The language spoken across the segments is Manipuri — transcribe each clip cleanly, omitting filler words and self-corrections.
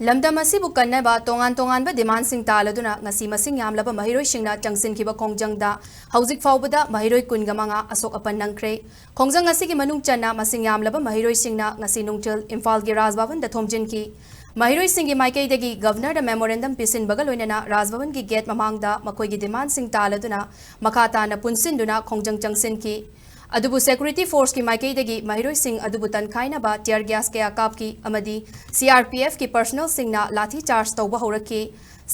Lamdam asibu kannaba tongan-tonganba demand-sing taladuna ngasi masing yamlaba Maheiroi singna changsinkiba khongjangda Houjikphaobada Maheiroi kungamanga Asok Apan Nangkhre khongjang asigi manung channa masing yamlaba Maheiroi singna ngasi nungchal Imphal gi Rajbhavan da thomjinki Maheiroi singi maikaidagi governor da memorandum pisinbaga loinana Rajbhavan gi gate mamangda makoigi demand-sing taladuna makata na punsinduna khongjang changsinki Adubu security force ki maikaidagi Maheiroi sing adubu tankaina ba tear gas ke akap ki amadi CRPF ki personal sing na lathi charge tawba horaki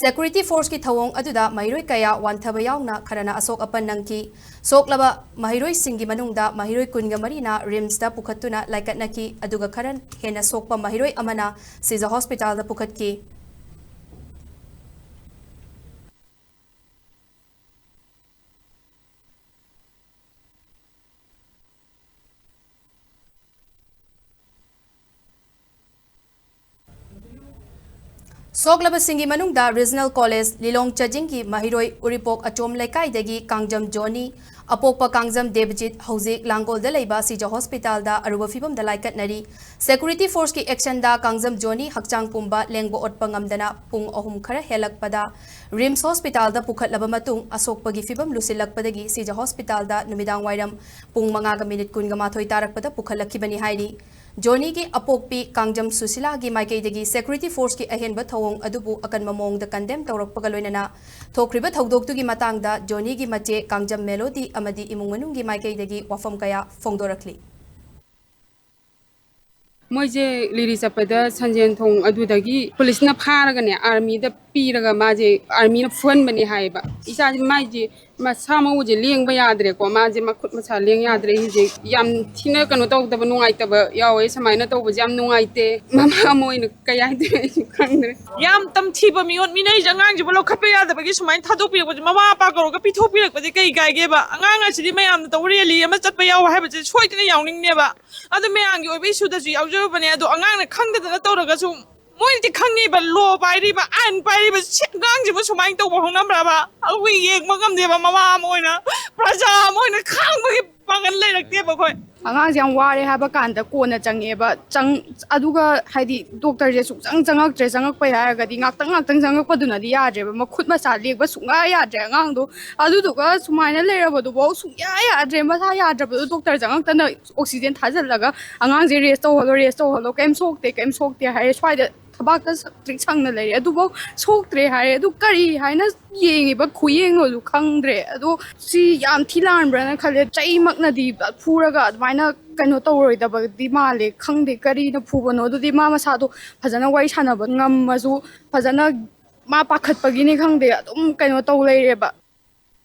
security force ki thawong aduda Maheiroi kaya wanthaba yauna kharana Asok Apan nangki soklaba Maheiroi sing gi manungda Maheiroi kunga marina rims da pukhatuna laikatna ki aduga kharan hena sokpa Maheiroi amana siza hospital da pukhatki Soklaba singi manungda Regional College Lilong Chajingi Maheiroi Uripok Achom Laikai dagi Kangjam Johnny Apokpa Kangjam Devjit Houjik Langol da leiba Sija Hospital da aruba fibam da laikat nari Security Force ki action da Kangjam Johnny Hakchang Pumba Lengbo Otpangamdana Pung Ohum Khara Helakpada Rims Hospital da Pukhatlaba Matung Asokpa gi fibam Lusilakpadagi Sija Hospital da Numidang Wairam Pung Mangaga Minute Kunga Mathoi Tarakpada Pukhalakibani Hairi Johnny ki apokpi Kangjam Susila gi maikaidagi Security Force ki ahenba thawong adubu akan mamong da condemn tawrakpaga loinana thokriba thawdoktugi matangda Johnny gi mache Kangjam Melody amadi imung manunggi maikaidagi wafam kaya phongdorakli Moje liri sapada sanjen thong adudagi police na pharagane army da piraga maje army na phone bani haiba isa maje masama uje lengba yadre ko maje makhut masa leng yadre hije yam thina kanu tawda nungai taba yawe samaina tawba jam nungai te mama moina kaya de khangre yam tam thiba miot minai jangang jibolo khapya yadaba gi sumain thadok pi ko mama pa ko ga pithok pi ko kai gai ge ba angang asidi mayam tawreli ama chatpa yaw haiba je soitna yawning ne ba adu mayang gi obi su da ju yaw bane adu angang na khangda tawraga su moiti khangni ba lo bairi ba an bairi ba gang jibu sumai to bo honam ra ba awi yek magam de ba mama moina praja moina khang ba pangan lai rakte ba khoi angang jang ware ha ba kan da ko na change ba chang aduga haidi doctor je su changak pa ya ga di ngak tang changak pa duna di ya je ba makhut ma sa lek ba su nga ya je ngang do adu du ga sumai na le ra ba do bo su ya je ma sa ya je ba doctor changak ta na oxygen thajal laga angang je rest holo kem sok te hai swai da thaba ka trick chang na le adu bo sok tre hai adu kari hai na yeng ba khuyeng lo khang dre adu si yam thilan bra na khale chai mak na di phura ga maina kano tawroi da ba di ma le khang de kari na phuba no du di ma sa do phajana wai sana ba ngam ma su phajana ma pakhat pagi ni khang de adum kano taw lai re ba